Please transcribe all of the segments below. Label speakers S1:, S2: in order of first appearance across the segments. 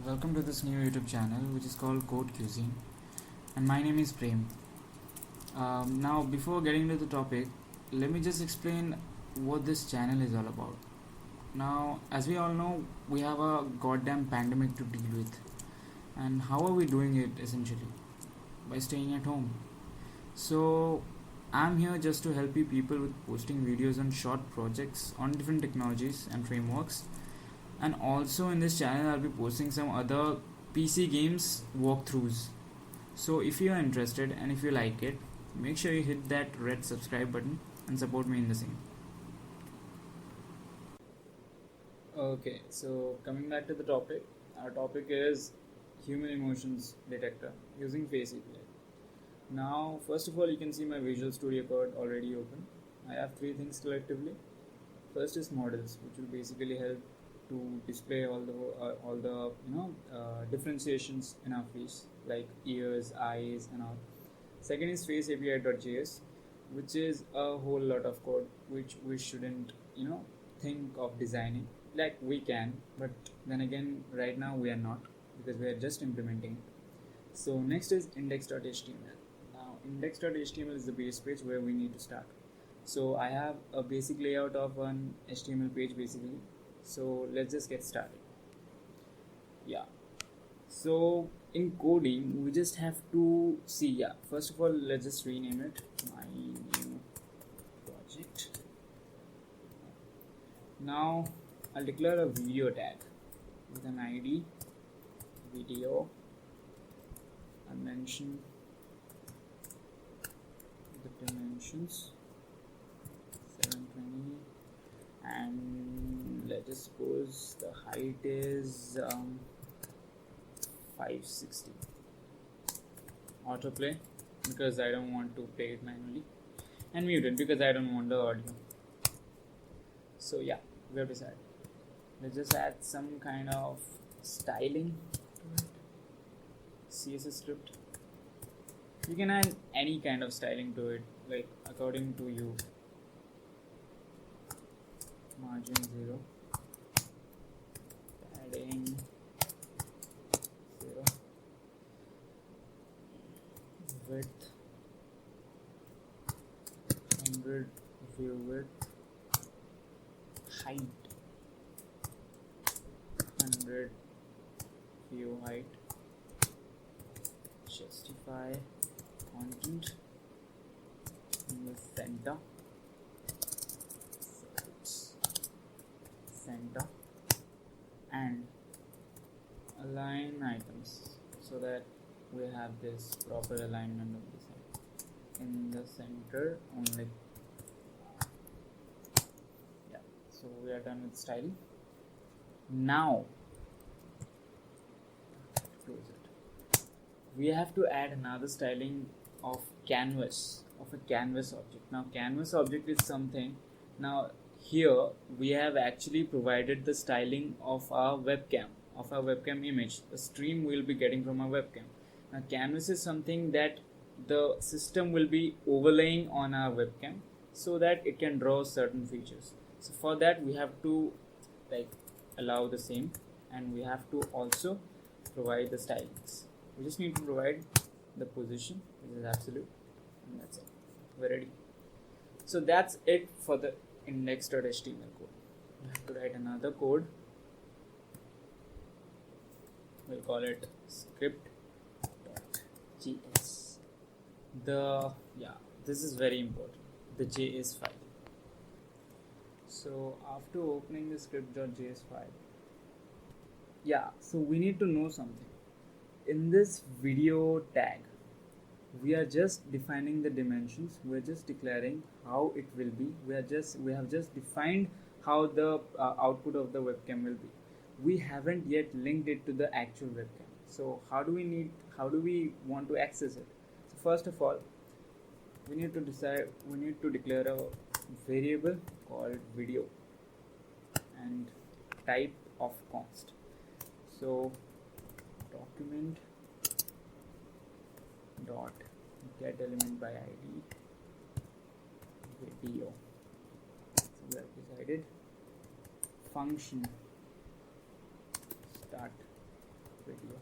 S1: welcome to this new YouTube channel which is called Code Cuisine, and my name is Prem. Now, before getting to the topic, let me just explain what this channel is all about. Now, as we all know, we have a goddamn pandemic to deal with, and how are we doing it essentially? By staying at home. So, I'm here just to help you people with posting videos on short projects on different technologies and frameworks, and also in this channel I'll be posting some other PC games walkthroughs. So if you are interested and if you like it, make sure you hit that red subscribe button and support me in the same. Okay, so coming back to the topic, our topic is human emotions detector using face API. Now, first of all, you can see my Visual Studio Code already open. I have three things collectively. First is models, which will basically help to display all the differentiations in our face, like ears, eyes, and all. Second is face API.js, which is a whole lot of code which we shouldn't think of designing. Like we can, but then again, right now we are not, because we are just implementing it. So next is index.html. Now index.html is the base page where we need to start. So I have a basic layout of an HTML page basically. So let's just get started. Yeah. So in coding, we just have to see. Yeah. First of all, let's just rename it my new project. Now I'll declare a video tag with an ID, video. I'll mention the dimensions 720, and let's just suppose the height is 560. Autoplay, because I don't want to play it manually, and mute it because I don't want the audio. So yeah, we have decided. Let's just add some kind of styling to it. CSS script. You can add any kind of styling to it, like according to you. Margin 0, padding 0, width 100, view width, height 100, view height, justify content in the center, and align items so that we have this proper alignment of the center in the center only. Yeah, so we are done with styling. Now close it. We have to add another styling of canvas, of a canvas object. Now canvas object is something. Now here we have actually provided the styling of our webcam image, the stream we'll be getting from our webcam. Now canvas is something that the system will be overlaying on our webcam so that it can draw certain features. So for that we have to allow the same, and we have to also provide the stylings. We just need to provide the position, which is absolute, and that's it. We're ready. So that's it for the index.html code. We have to write another code. We'll call it script.js. This is very important, the JS file. So after opening the script.js file, so we need to know something. In this video tag, we are just defining the dimensions. We're just declaring how it will be. We have just defined how the output of the webcam will be. We haven't yet linked it to the actual webcam. So how do we want to access it? So first of all, we need to declare a variable called video and type of const. So document dot get element by id video. So we have decided function start video.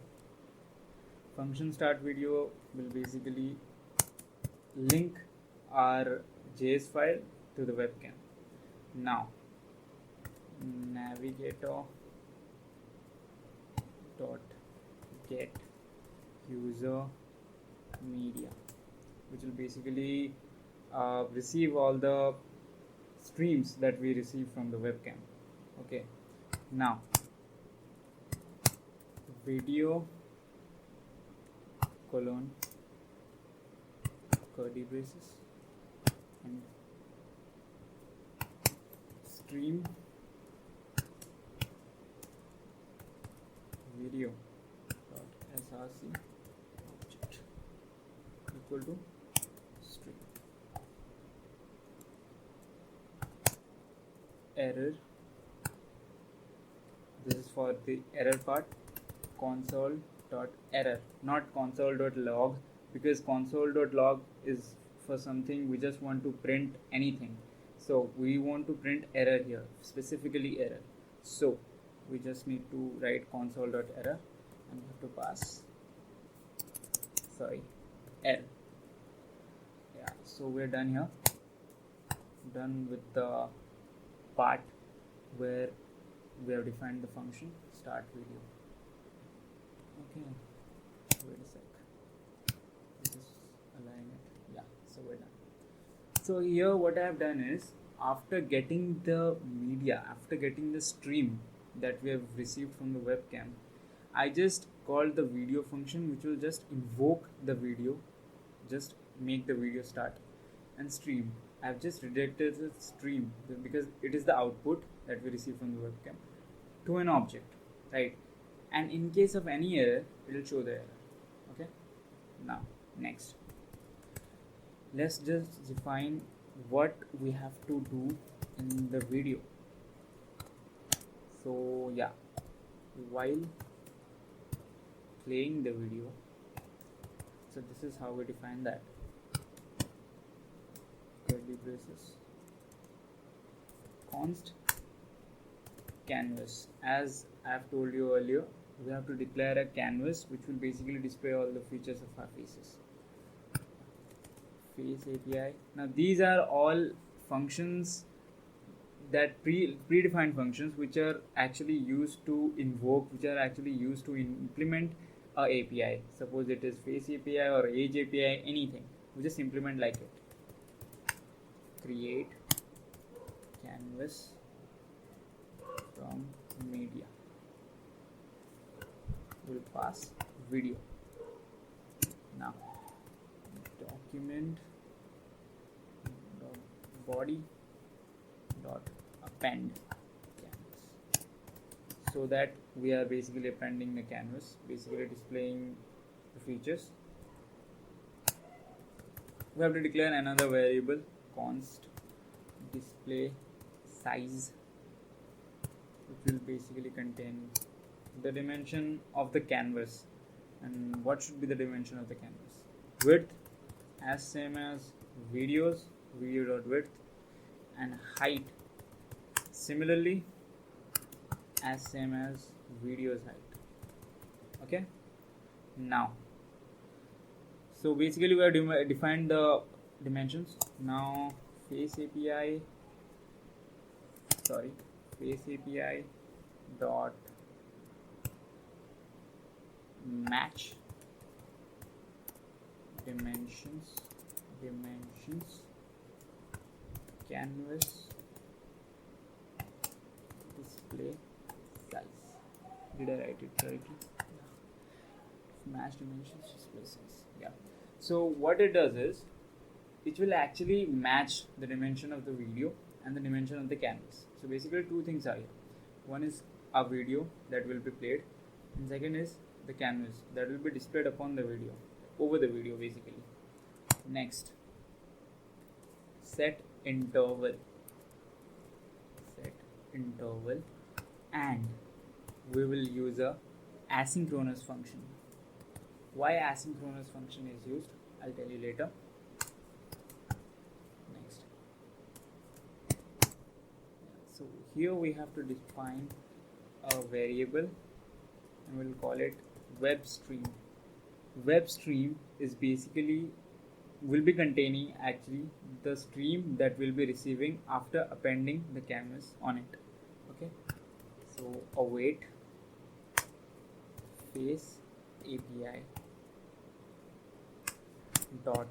S1: Function start video will basically link our JS file to the webcam. Now navigator dot get user media, which will basically receive all the streams that we receive from the webcam. Okay, now video colon curly braces and stream video dot src object equal to stream. Error, this is for the error part, console dot error, not console dot log, because console dot log is for something we just want to print anything. So we want to print error here, specifically error. So we just need to write console dot error and we have to pass error. Yeah, so we're done here. Done with the part where we have defined the function start video. Okay, wait a sec. Just align it. Yeah, so we're done. So here what I have done is, after getting the media, after getting the stream that we have received from the webcam, I just called the video function, which will just invoke the video, just make the video start, and stream. I've just redirected the stream because it is the output that we receive from the webcam to an object, right? And in case of any error, it will show the error. Okay. Now next, let's just define what we have to do in the video. So yeah, while playing the video, so this is how we define that. Curly braces, const canvas. As I've told you earlier, we have to declare a canvas which will basically display all the features of our faces. Face API. Now these are all functions, that predefined functions which are actually used to invoke, which are actually used to implement a API. Suppose it is face API or age API, anything. We just implement like it. Create canvas from media. We'll pass video. Now document body dot append canvas, so that we are basically appending the canvas, basically displaying the features. We have to declare another variable, const display size, which will basically contain the dimension of the canvas. And what should be the dimension of the canvas? Width as same as videos, video.width, and height similarly as same as video's height. Okay, now so basically we have defined the dimensions. Now face API dot match dimensions canvas display size. Did I write it correctly? Yeah. Match dimensions display size. Yeah. So what it does is, it will actually match the dimension of the video and the dimension of the canvas. So basically two things are here. One is a video that will be played, and second is the canvas that will be displayed upon the video, over the video basically. Next, set interval, and we will use a asynchronous function. Why asynchronous function is used, I'll tell you later. Next, so here we have to define a variable, and we'll call it web stream. Web stream is basically will be containing actually the stream that will be receiving after appending the canvas on it. Okay, so await face API dot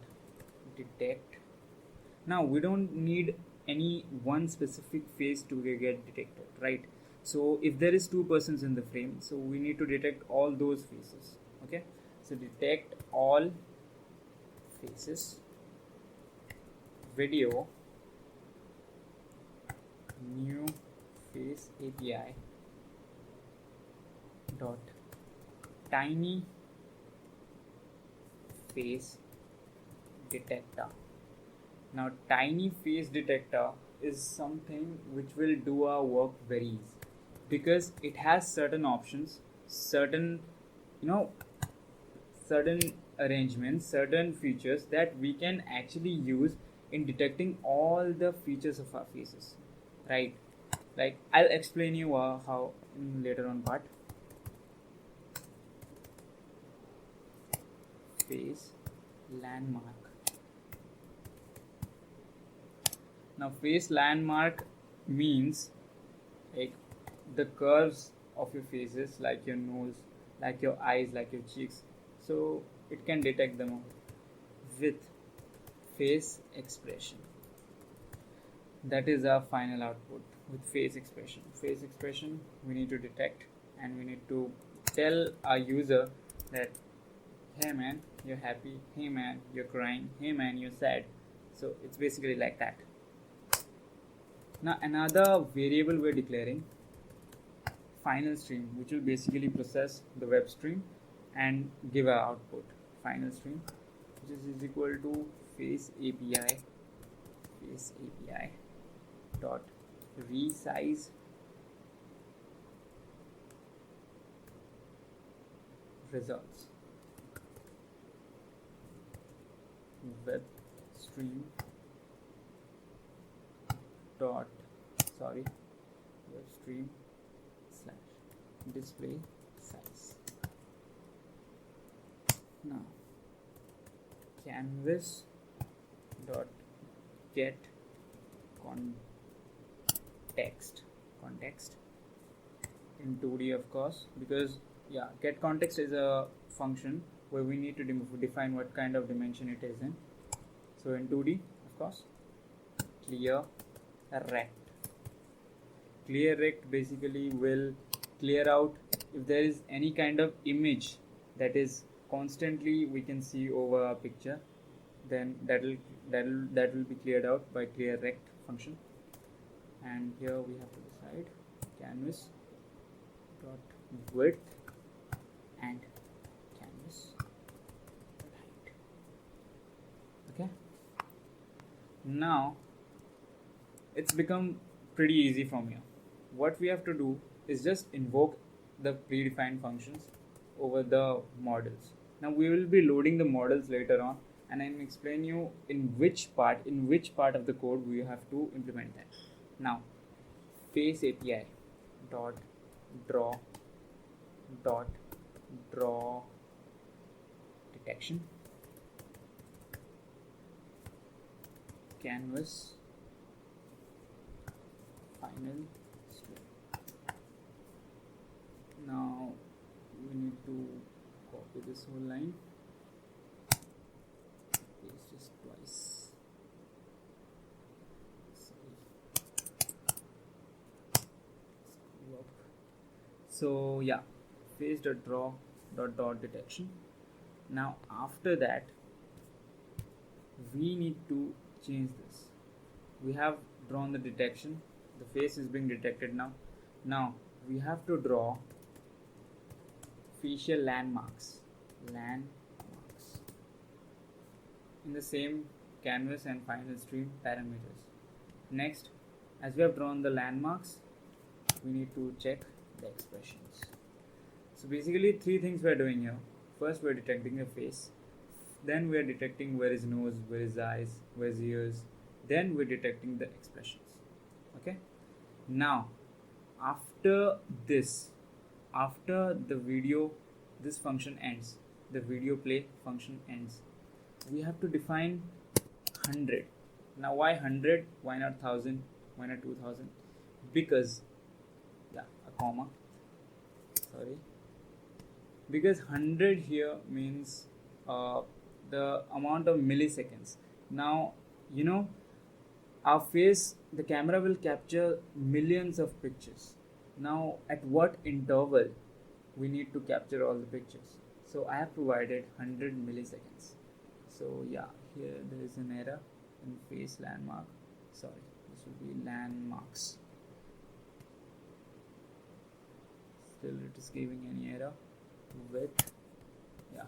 S1: detect. Now we don't need any one specific face to get detected, right? So if there is two persons in the frame, so we need to detect all those faces. Okay, so detect all faces, video, new face API dot tiny face detector. Now tiny face detector is something which will do our work very easy because it has certain options, certain certain arrangements, certain features that we can actually use in detecting all the features of our faces, right? Like I'll explain you how in later on part. Face landmark. Now face landmark means like the curves of your faces, like your nose, like your eyes, like your cheeks, so it can detect them all. With face expression, that is our final output. With face expression we need to detect and we need to tell our user that hey man you're happy, hey man you're crying, hey man you're sad. So it's basically like that. Now another variable we're declaring, final stream, which will basically process the web stream and give our output. Final stream, which is equal to face API dot resize results. Web stream dot web stream slash display size. Now canvas dot get context in 2D, of course, because get context is a function where we need to define what kind of dimension it is in. So in 2D, of course, clear rect basically will clear out if there is any kind of image that is constantly we can see over a picture, then that will be cleared out by clear rect function. And here we have to decide canvas dot width and canvas height. Okay, now it's become pretty easy from here. What we have to do is just invoke the predefined functions over the models. Now we will be loading the models later on, and I'm explain you in which part of the code we have to implement that. Now face API dot draw detection, canvas final stream. Now we need to copy this whole line, paste this twice. So yeah, face dot draw dot detection. Now after that we need to change this. We have drawn the detection, the face is being detected now. Now we have to draw facial landmarks in the same canvas and final stream parameters. Next, as we have drawn the landmarks, we need to check the expressions. So basically three things we are doing here. First, we are detecting the face, then we are detecting where is nose, where is eyes, where is ears, then we're detecting the expressions. Okay, now after this, after the video this function ends, the video play function ends. We have to define 100. Now why 100? Why not 1000? Why not 2000? Because, yeah, a comma, sorry, because 100 here means the amount of milliseconds. Now, you know, our face, the camera will capture millions of pictures. Now, at what interval we need to capture all the pictures? So I have provided 100 milliseconds. So yeah, here there is an error in face landmark. Sorry, this will be landmarks. Still it is giving any error. With, yeah,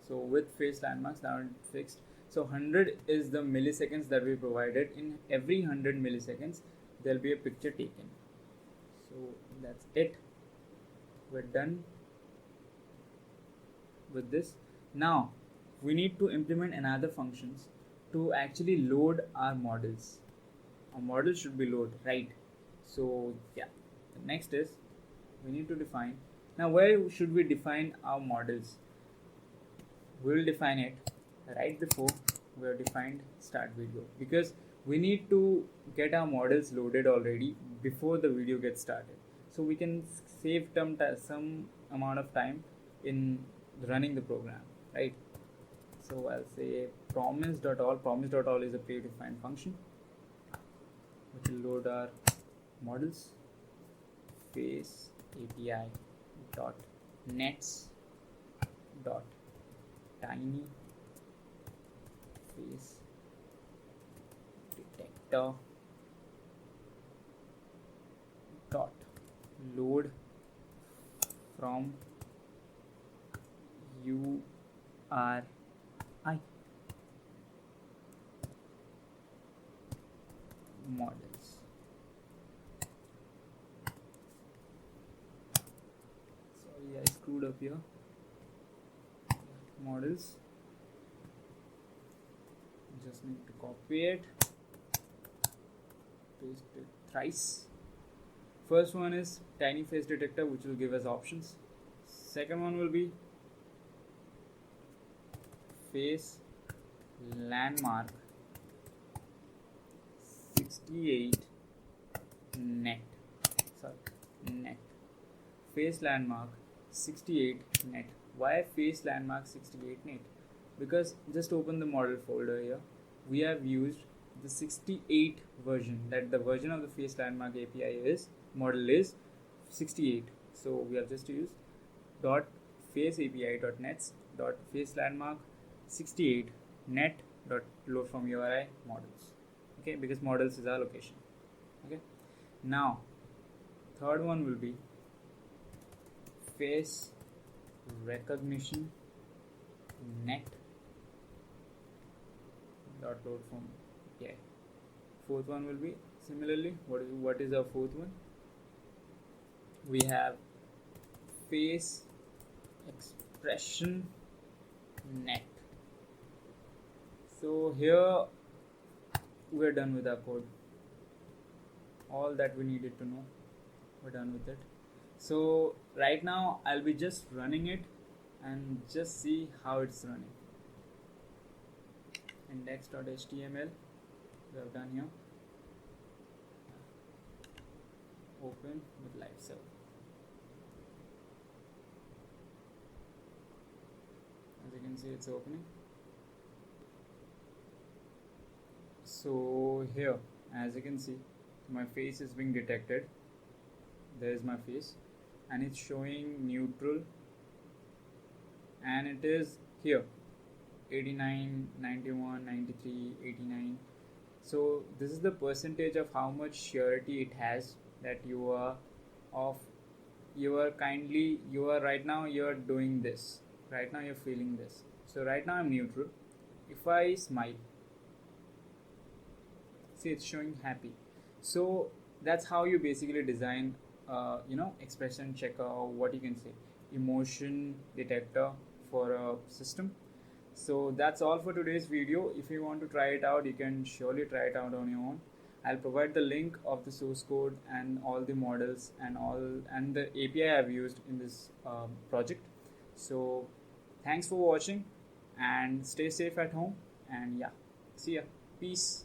S1: so with face landmarks now it's fixed. So 100 is the milliseconds that we provided. In every 100 milliseconds there'll be a picture taken. So that's it, we're done with this. Now we need to implement another functions to actually load our models. Our models should be loaded, right? So yeah, the next is we need to define. Now where should we define our models? We will define it right before we have defined start video, because we need to get our models loaded already before the video gets started, so we can save some amount of time in running the program, right? So I'll say promise.all. Promise.all is a predefined function which will load our models. Face API dot nets dot tiny face detector dot load from URI. Models. Sorry, I screwed up here. Models. Just need to copy it, paste it thrice. First one is tiny face detector, which will give us options. Second one will be face landmark 68 net. Sorry, net. Face landmark 68 net. Why face landmark 68 net? Because just open the model folder here. We have used the 68 version, that the version of the face landmark API is model is 68. So we have just used dot face API dot nets dot face landmark 68 net dot load from URI models. Okay, because models is our location. Okay, now third one will be face recognition net dot load from API. Fourth one will be similarly. What is our fourth one? We have face expression net. So here we're done with our code. All that we needed to know, we're done with it. So right now I'll be just running it and just see how it's running. Index.html we have done here. Open with live server. As you can see, it's opening. So here, as you can see, my face is being detected. There is my face and it's showing neutral, and it is here 89, 91, 93, 89. So this is the percentage of how much surety it has that you are right now you're doing this, right now you're feeling this. So right now I'm neutral. If I smile, see, it's showing happy. So that's how you basically design expression checker, or what you can say, emotion detector for a system. So that's all for today's video. If you want to try it out, you can surely try it out on your own. I'll provide the link of the source code and all the models and the API I've used in this project. So thanks for watching and stay safe at home, and yeah, see ya. Peace.